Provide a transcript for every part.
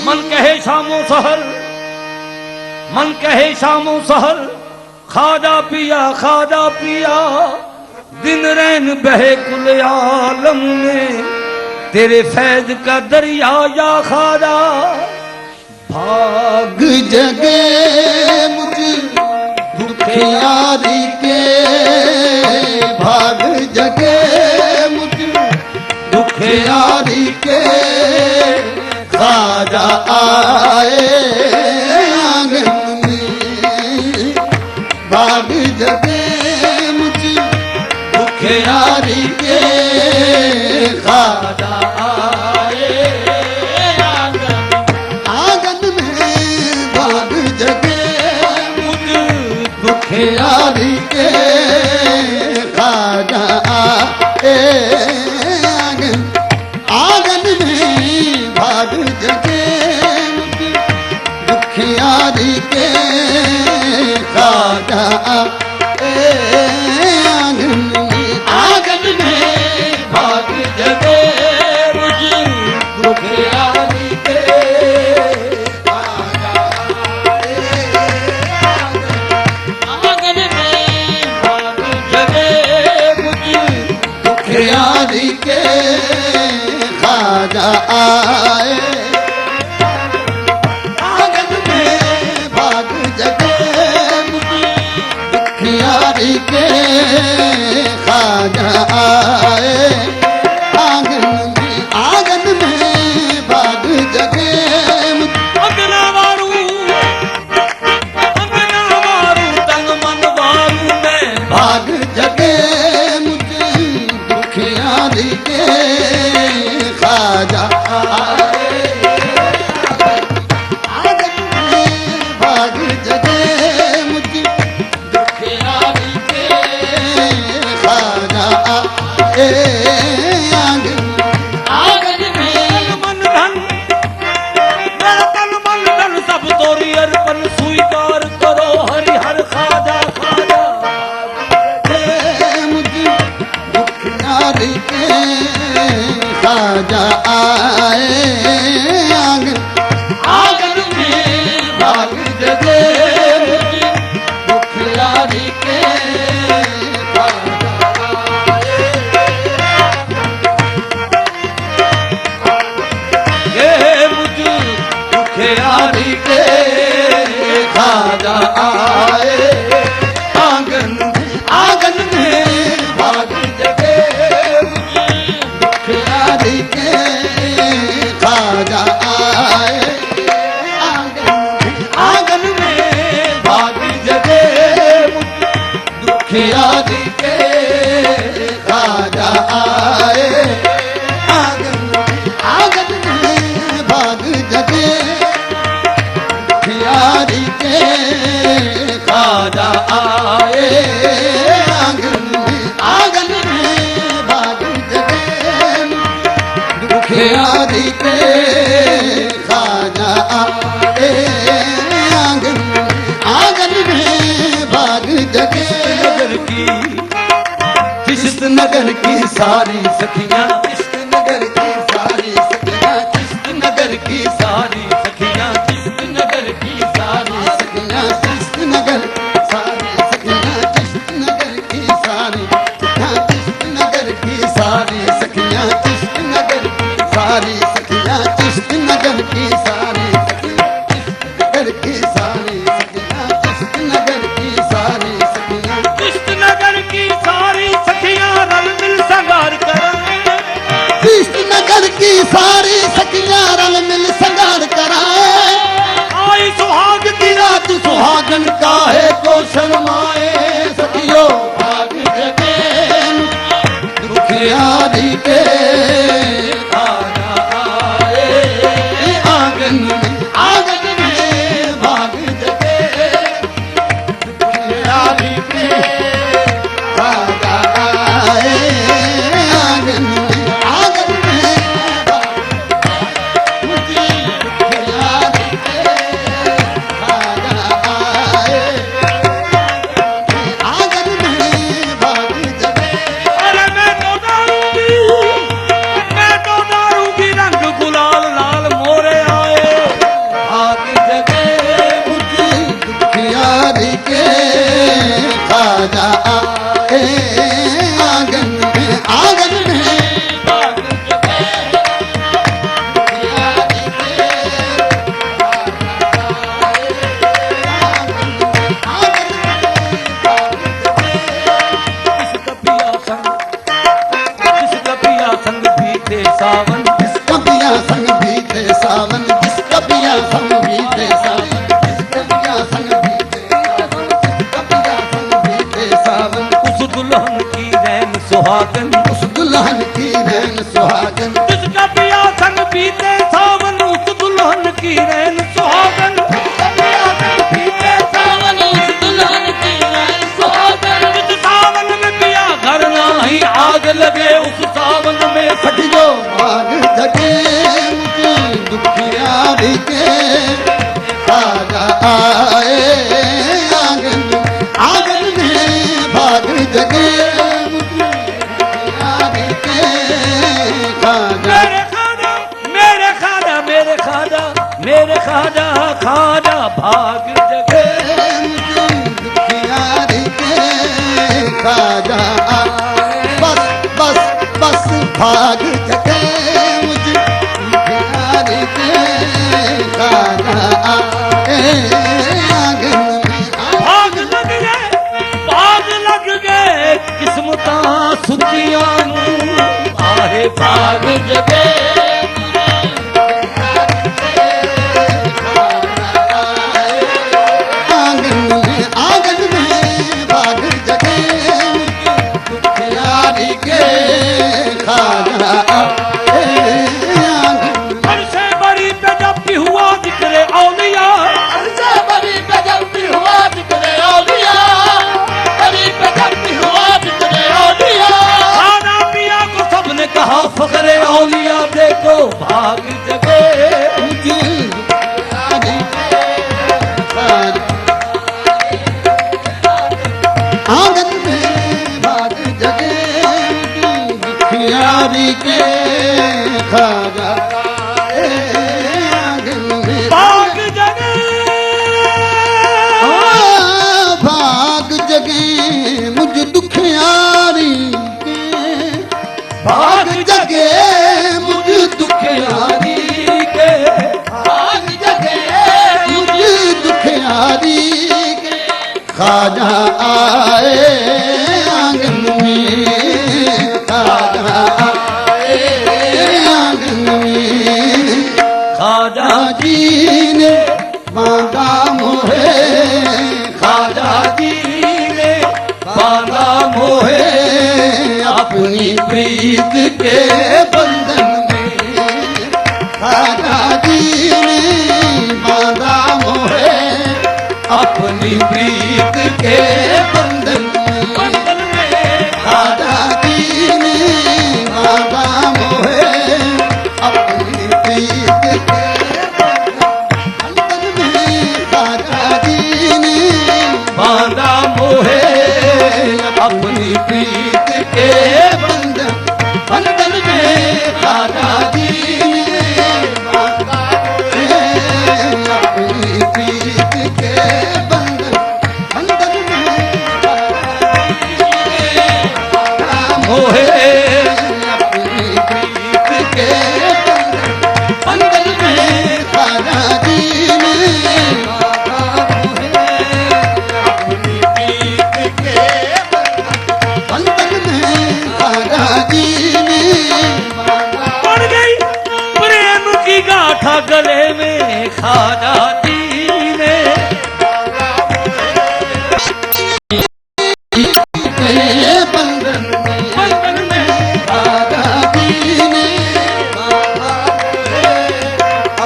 मन कहे शामो सहर, मन कहे शामो सहर, खाजा पिया दिन रैन बहे कुल आलम में, तेरे फैज का दरिया या खाजा। भाग जगे मुझ दुखियारी के, भाग जगे मुझ दुखियारी के, खाजा आए आंगन में। भाग जगे मुझ दुखियारी के, खाजा आए आंगन में। भाग जगे मुझ दुखियारी के, खाजा आए आंगन में। भाग जगे मुझ दुखियारी के, खाजा आए आंगन में। आंगन में भाग जगे मुझ दुखियारी के, खाजा आए आंगन में। भाग जगे मुझ दुखियारी के, खाजा आए आंगन में। भाग जगे मुझ दुखियारी के, खाजा आए आंगन में। आंगन में भाग जगे मुझ अंगना वारू तन मन वारू में। भाग जगे मुझ दुखियारी के, खाजा आए आंगन में। भाग जगे मुझ दुखियारी के, खाजा आए आंगन में। आंगन में मन धन मेरा तन मन धन सब तोरी अर्पण स्वीकार करो हरि हर खाजा खाजा। मुझ दुखियारी के, खाजा आए आंगन। आंगन में भाग जगे मुझ दुखियारी के, खाजा आए ये मुझ दुखियारी के, खाजा आए आंगन में। आंगन में भाग जगे मुझ दुखियारी के, खाजा आए आंगन में। आंगन में भाग जगे मुझ दुखियारी के, खाजा आए आंगन में। आंगन में भाग जगे दुखियारी के, खाजा आए आंगन में। आंगन में भाग जगे दुखियारी के, खाजा आए आंगन में। आंगन में भाग जगे नगर की किस्त नगर की सारी सखियां, किस्त नगर की सारी सखियां, किस्त नगर की सारी सखियां, किस्त नगर की सारी सखियां, किस्त नगर सारी सखियां, किस्त नगर की सारी सखियां, किस्त नगर की सारी सखियां, किस्त नगर की सारी सखियां, किस्त नगर की सारी सखियां, किस्त नगर की सारी सखियां, किस्त नगर की सारी सखियां। किस्त नगर की सारी सखियां रल मिल संगार करें। किस्त नगर की सारी सखियां रल मिल संगार कराए। आई सुहाग की रात सुहागन काहे को शर्माए। सखियो भाग जगे दुखियारी के, खाजा आए आंगन में। आंगन में भाग जगे दुखियारी के, खाजा आए आंगन में। आंगन में भाग दुखियारी के, खाजा आए आंगन में। भाग जगे अरे मैं तो आए आंगन में भाग जगे सावन जिसका पिया संग बीते सावन जिसका पिया संग बीते सावन जिसका पिया संग बीते सावन जिसका पिया संग बीते सावन उस दुल्हन की रैन सुहागन उस दुल्हन की रैन सुहागन जिसका पिया संग बीते सावन उस दुल्हन की रैन सुहागन जिसका पिया संग बीते सावन उस दुल्हन की रैन सुहागन जिस सावन में पिया घर नाही आग लगे उस सावन में फट जो आग जगे मुझे दुखियारी के खाजा आए आंगन में भाग जगे मुझे दुखियारी के खाजा मेरे खाजा मेरे खाजा मेरे खाजा खाजा भाग जगे मुझे दुखियारी के खाजा बस बस बस भाग जगे मुझे दुखियारी के खाजा आंगन में भाग लग गए किस्मतां सुखियां नूं आहे भाग जगे आंगन में भाग जगे दुखियारी के खाजा से बड़ी पे जब भी हुआ जिक्र औलिया से बड़ी पे जब भी हुआ जिक्र औलिया बड़ी पे जब भी हुआ जिक्र औलिया खाना पिया को सबने कहा फखरे औलिया देखो भाग जगे मुझे दुखियारी के खाजा आंगन में भाग जगे दुखियारी के खाजा आंगन में भाग जगे भाग जगे मुझ दुखियारी के भाग जगे मुझ दुखियारी के भाग जगे मुझ दुखियारी के खाजा आए आंगन में खाजा आए आंगन में खाजा जी ने मांगा मोहे खाजा जी ने बांधा मोहे अपनी प्रीत के बंधन में खाजा जी ने बांधा मोहे अपनी प्रीत के बंधन में बंधन में खाजा जी ने बांधा मोहे अपनी प्रीत के बंधन में खाजा जी ने बांधा मोहे अपनी प्रीत के बंधन बंधन में खाजा जी ने बांधा अपनी प्रीत के बंधन बंधन में मोहे अपनी प्रीत के बंधन में खाजा जी ने अपनी प्रीत के बंधन में खाजा जी ने पड़ गई प्रेम की गाथा गले में खाजा जी ने बंधन में बंधन में खाजा जी ने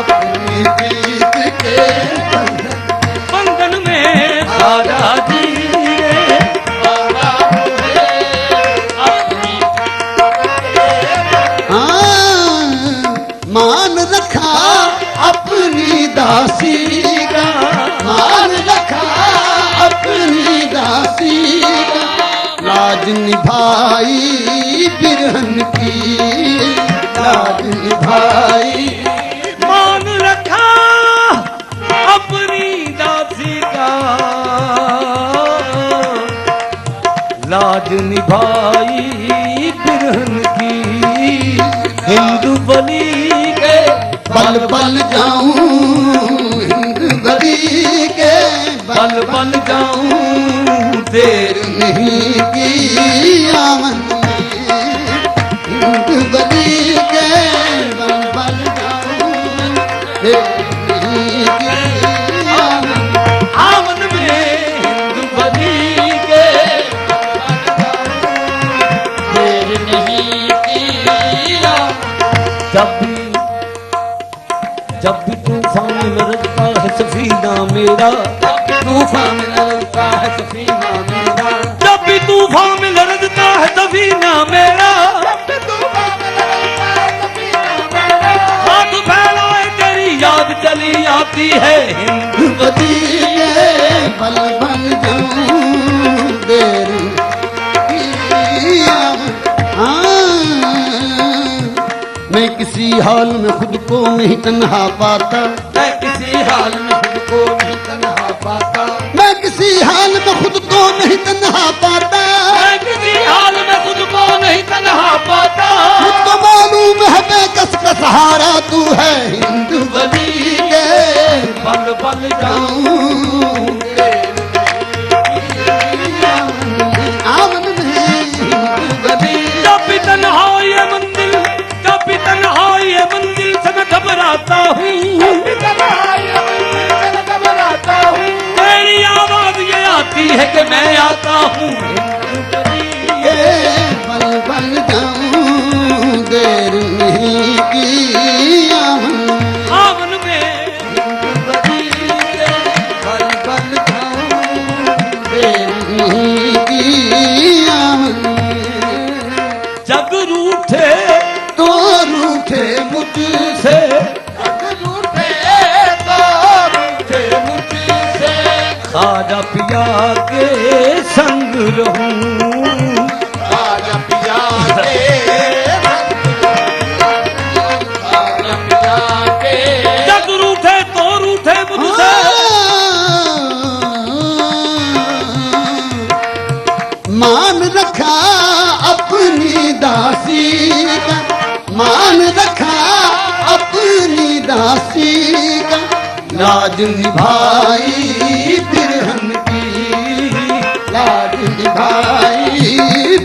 अपनी प्रीत के बंधन में खाजा जी ने मान रखा अपनी दासी का मान रखा अपनी दासी का लाज निभाई बिरहन की लाज निभाई मान रखा अपनी दासी का निभाई बिरहन की, हिंदू बली के बल बल जाऊं हिंद गली के बल बल जाऊं देर नहीं की आमन में, हिंद गली के बल बल जाऊं देर नहीं की आमन, आमन में हिंदू बली के देर नहीं की आमन। जब भी तूफान लरजता है सफीना मेरा, तूफान ललका है सफीना मेरा, जब भी तूफान लरजता है सफीना मेरा, हाथ फैलाए तेरी याद चली आती है हिंद बदी के बल बल जाऊं देर की आमन। मैं किसी हाल में खुद को नहीं तन्हा पाता, मैं किसी हाल में खुद को नहीं तन्हा पाता, मैं किसी हाल में खुद को नहीं तन्हा पाता, मैं किसी हाल में खुद को नहीं तन्हा पाता, मुझको मालूम है बेकस का सहारा तू है हिंद बदी के बल बल जाऊं आमन में हिंद बदी। जब भी तन्हाई है मंजिल, जब भी तन्हाई है मंजिल से मैं घबराता हूँ, तेरी आवाज ये आती है कि मैं आता हूँ बल बल जाऊं देर नहीं की आमन, आमन में बल बल जाऊं देर नहीं की आमन। जग रूठे तो रूठे मुझसे, से खाजा पिया के संग रहूं, खाजा पिया के जग रूठे तो रूठे मुझसे, मान रखा अपनी दासी का, मान रखा अपनी दासी का, लाज निभाई बिरहन की, लाज निभाई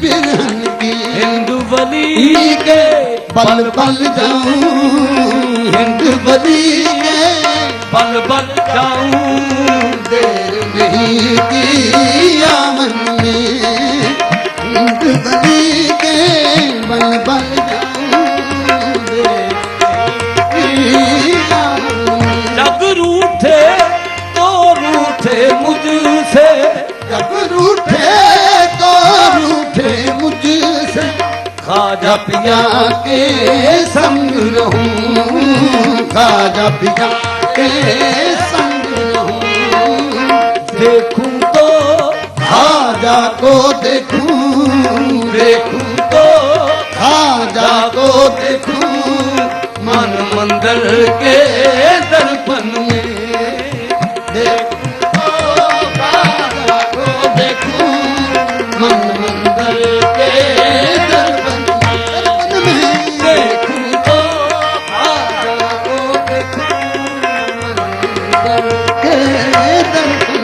बिरहन की, हिंदू बली के बल बल जाऊं हिंद बदी के बल बल जाऊं देर नहीं की आमन में, हिंद बदी के बल बल जाऊं देर नहीं की आमन में। जग रूठे तो रूठे मुझसे, जब रूठे तो रूठे मुझसे, खाजा पिया पिया के संग रहूं, खाजा पिया के संग रहूं, देखूं तो खाजा को देखूं, देखूं तो खाजा को देखूं, मन मंदिर के दर्पण में, देखूं खाजा को देखूं, मन मंदिर के दर्पण में, देखूं तो खाजा को देखूं, मन मंदिर के दर्पण